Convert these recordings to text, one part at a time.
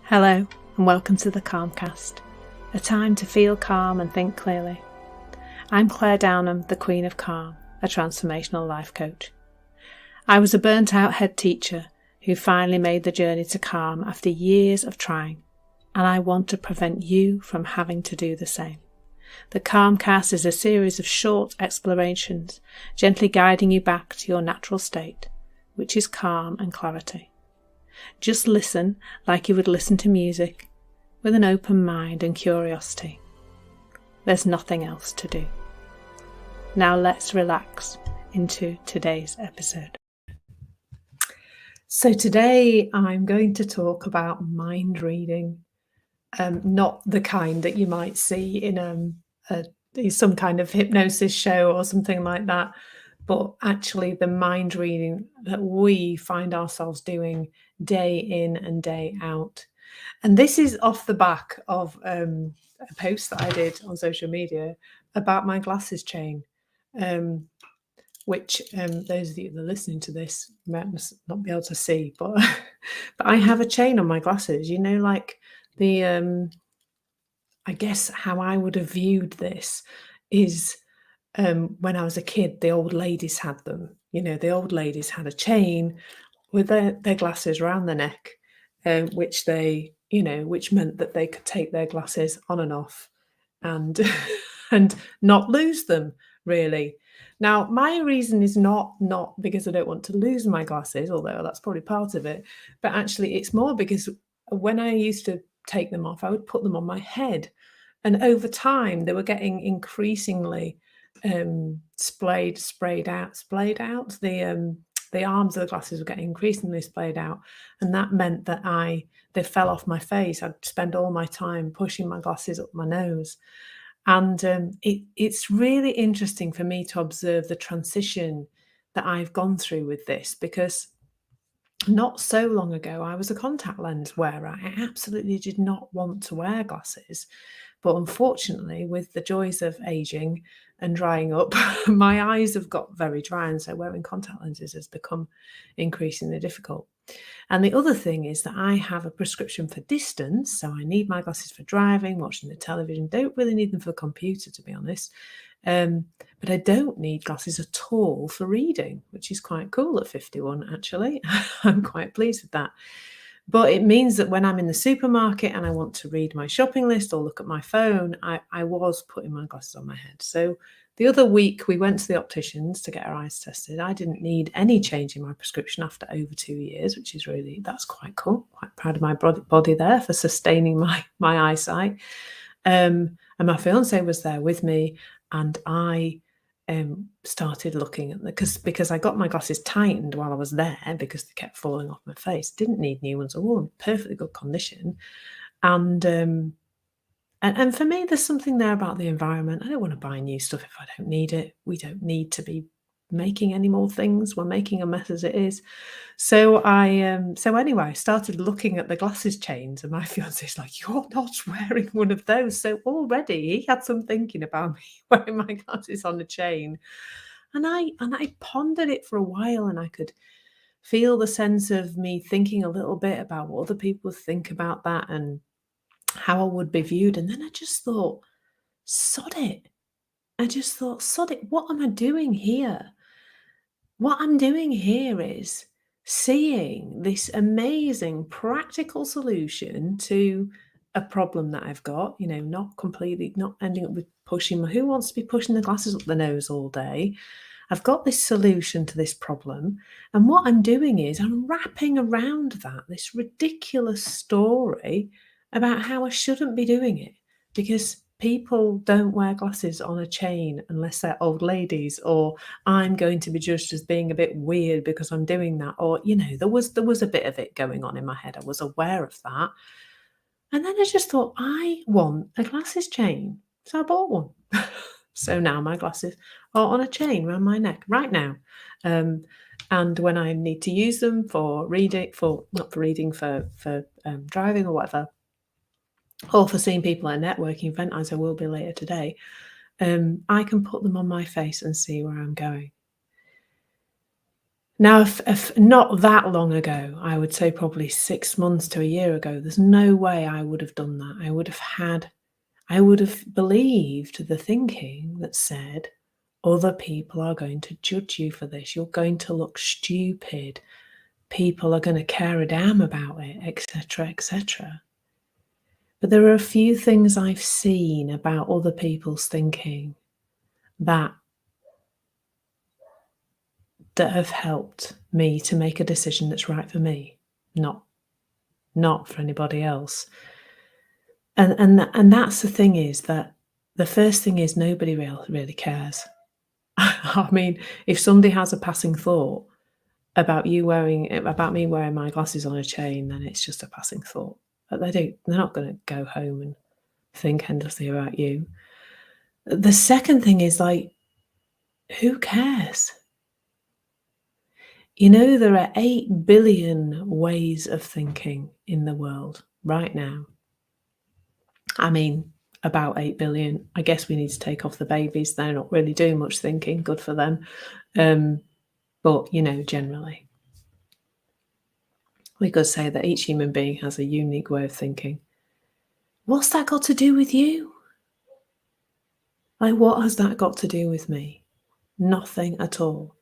Hello and welcome to the Calmcast, a time to feel calm and think clearly. I'm Claire Downham, the Queen of Calm, a transformational life coach. I was a burnt out head teacher who finally made the journey to calm after years of trying, and I want to prevent you from having to do the same. The Calmcast is a series of short explorations, gently guiding you back to your natural state, which is calm and clarity. Just listen like you would listen to music, with an open mind and curiosity. There's nothing else to do. Now let's relax into today's episode. So today I'm going to talk about mind reading, not the kind that you might see in some kind of hypnosis show or something like that, but actually the mind reading that we find ourselves doing day in and day out. And this is off the back of a post that I did on social media about my glasses chain, which those of you that are listening to this must not be able to see, but but I have a chain on my glasses, like the I guess how I would have viewed this is when I was a kid, the old ladies had them. The old ladies had a chain with their glasses around their neck, which which meant that they could take their glasses on and off and and not lose them, really. Now, my reason is not because I don't want to lose my glasses, although that's probably part of it, but actually it's more because when I used to take them off, I would put them on my head. And over time, they were getting increasingly sprayed out. The arms of the glasses were getting increasingly splayed out, and that meant that they fell off my face. I'd spend all my time pushing my glasses up my nose, and it's really interesting for me to observe the transition that I've gone through with this, because not so long ago I was a contact lens wearer. I absolutely did not want to wear glasses. But unfortunately, with the joys of aging and drying up, my eyes have got very dry, and so wearing contact lenses has become increasingly difficult. And the other thing is that I have a prescription for distance, so I need my glasses for driving, watching the television. Don't really need them for the computer, to be honest. But I don't need glasses at all for reading, which is quite cool at 51, actually. I'm quite pleased with that. But it means that when I'm in the supermarket and I want to read my shopping list or look at my phone, I was putting my glasses on my head. So the other week we went to the opticians to get our eyes tested. I didn't need any change in my prescription after over 2 years, which is that's quite cool. Quite proud of my body there for sustaining my eyesight. And my fiance was there with me, and I started looking at because I got my glasses tightened while I was there because they kept falling off my face. Didn't need new ones, all in perfectly good condition. And for me, there's something there about the environment. I don't want to buy new stuff if I don't need it. We don't need to be making any more things. We're making a mess as it is. So anyway, I started looking at the glasses chains, and my fiance's like, "You're not wearing one of those." So already he had some thinking about me wearing my glasses on a chain. And I pondered it for a while, and I could feel the sense of me thinking a little bit about what other people think about that and how I would be viewed. And then I just thought, sod it. Sod it. What am I doing here? What I'm doing here is seeing this amazing practical solution to a problem that I've got, not ending up with who wants to be pushing the glasses up the nose all day? I've got this solution to this problem. And what I'm doing is I'm wrapping around this ridiculous story about how I shouldn't be doing it, because people don't wear glasses on a chain unless they're old ladies, or I'm going to be judged as being a bit weird because I'm doing that. Or, there was a bit of it going on in my head. I was aware of that. And then I just thought, I want a glasses chain. So I bought one. So now my glasses are on a chain around my neck right now. And when I need to use them for reading, for driving or whatever, or for seeing people at a networking event, as I will be later today, I can put them on my face and see where I'm going. Now, if not that long ago, I would say probably 6 months to a year ago, there's no way I would have done that. I would have believed the thinking that said, other people are going to judge you for this. You're going to look stupid. People are going to care a damn about it, etc., etc. But there are a few things I've seen about other people's thinking that have helped me to make a decision that's right for me, not for anybody else. And that's the thing, is that the first thing is nobody really cares. I mean, if somebody has a passing thought about me wearing my glasses on a chain, then it's just a passing thought. But they're not going to go home and think endlessly about you. The second thing is, like, who cares? You know, there are 8 billion ways of thinking in the world right now. I mean, about 8 billion. I guess we need to take off the babies. They're not really doing much thinking. Good for them. But, generally, we could say that each human being has a unique way of thinking. What's that got to do with you? Like, what has that got to do with me? Nothing at all.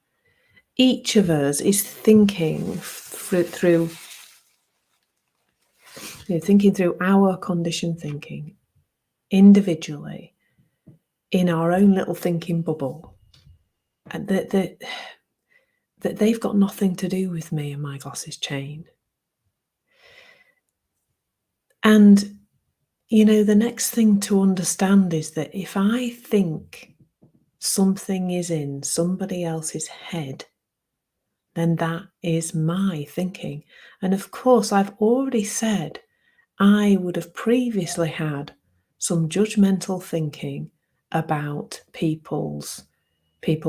Each of us is thinking through our conditioned thinking individually in our own little thinking bubble, and that they've got nothing to do with me and my glasses chain. And the next thing to understand is that if I think something is in somebody else's head, then that is my thinking. And of course, I've already said I would have previously had some judgmental thinking about people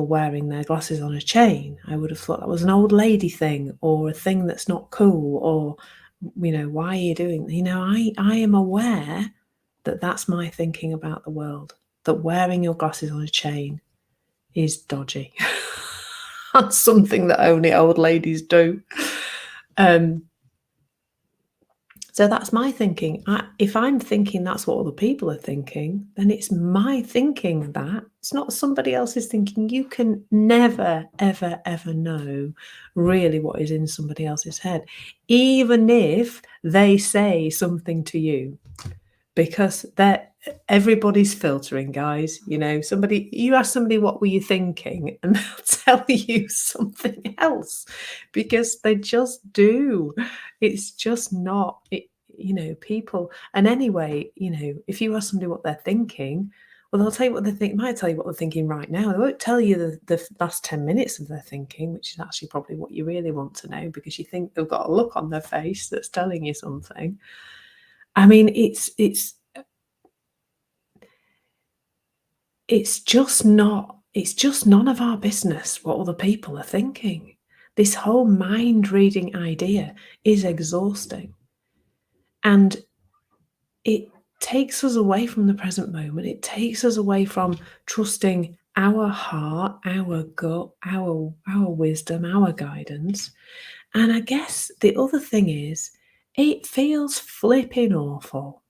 wearing their glasses on a chain. I would have thought that was an old lady thing, or a thing that's not cool, or why are you doing? I am aware that that's my thinking about the world. That wearing your glasses on a chain is dodgy. That's something that only old ladies do. So that's my thinking. If I'm thinking that's what other people are thinking, then it's my thinking that. It's not somebody else's thinking. You can never, ever, ever know really what is in somebody else's head, even if they say something to you, because everybody's filtering, guys. You ask somebody, what were you thinking? And they'll tell you something else, because they just do. It's just not, people. And anyway, if you ask somebody what they're thinking, well, they'll tell you what they think. Might tell you what they're thinking right now. They won't tell you the last 10 minutes of their thinking, which is actually probably what you really want to know, because you think they've got a look on their face that's telling you something. I mean, it's just none of our business what other people are thinking. This whole mind reading idea is exhausting, and it takes us away from the present moment. It takes us away from trusting our heart, our gut, our wisdom, our guidance. And I guess the other thing is, it feels flipping awful.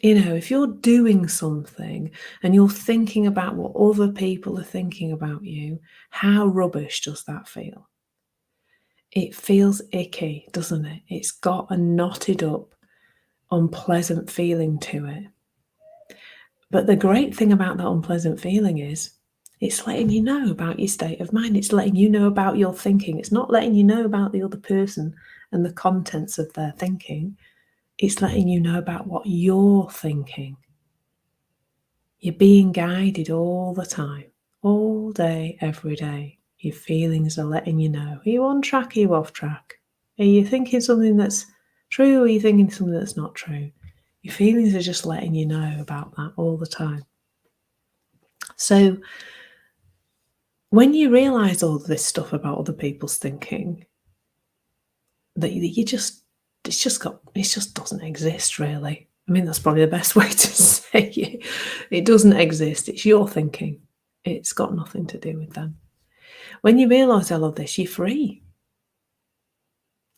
If you're doing something and you're thinking about what other people are thinking about you, how rubbish does that feel? It feels icky, doesn't it? It's got a knotted up, unpleasant feeling to it. But the great thing about that unpleasant feeling is it's letting you know about your state of mind. It's letting you know about your thinking. It's not letting you know about the other person and the contents of their thinking. It's letting you know about what you're thinking. You're being guided all the time, all day, every day. Your feelings are letting you know. Are you on track? Are you off track? Are you thinking something that's true? Or are you thinking something that's not true? Your feelings are just letting you know about that all the time. So when you realise all this stuff about other people's thinking, that it just doesn't exist, really. I mean, that's probably the best way to say it. It doesn't exist. It's your thinking. It's got nothing to do with them. When you realise all of this, you're free.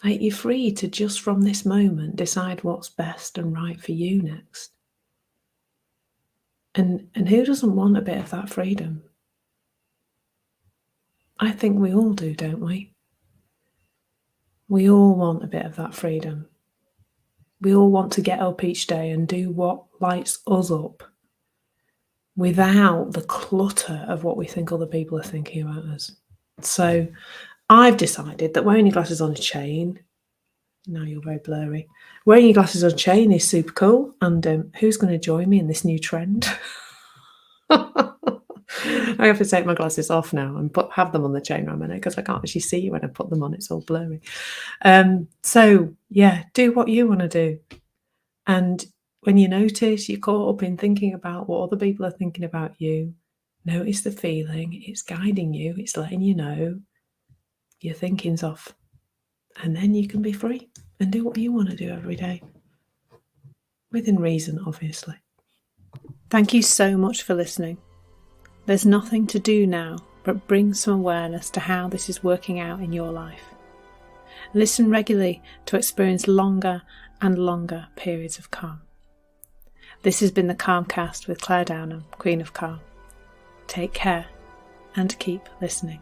Like, you're free to just from this moment decide what's best and right for you next. And who doesn't want a bit of that freedom? I think we all do, don't we? We all want a bit of that freedom. We all want to get up each day and do what lights us up without the clutter of what we think other people are thinking about us. So I've decided that wearing your glasses on a chain, now you're very blurry, wearing your glasses on a chain is super cool. And who's going to join me in this new trend? I have to take my glasses off now and have them on the chain around my neck because I can't actually see when I put them on. It's all blurry. So yeah, do what you want to do. And when you notice you're caught up in thinking about what other people are thinking about you, notice the feeling. It's guiding you. It's letting you know your thinking's off. And then you can be free and do what you want to do every day. Within reason, obviously. Thank you so much for listening. There's nothing to do now but bring some awareness to how this is working out in your life. Listen regularly to experience longer and longer periods of calm. This has been the Calmcast with Claire Downham, Queen of Calm. Take care and keep listening.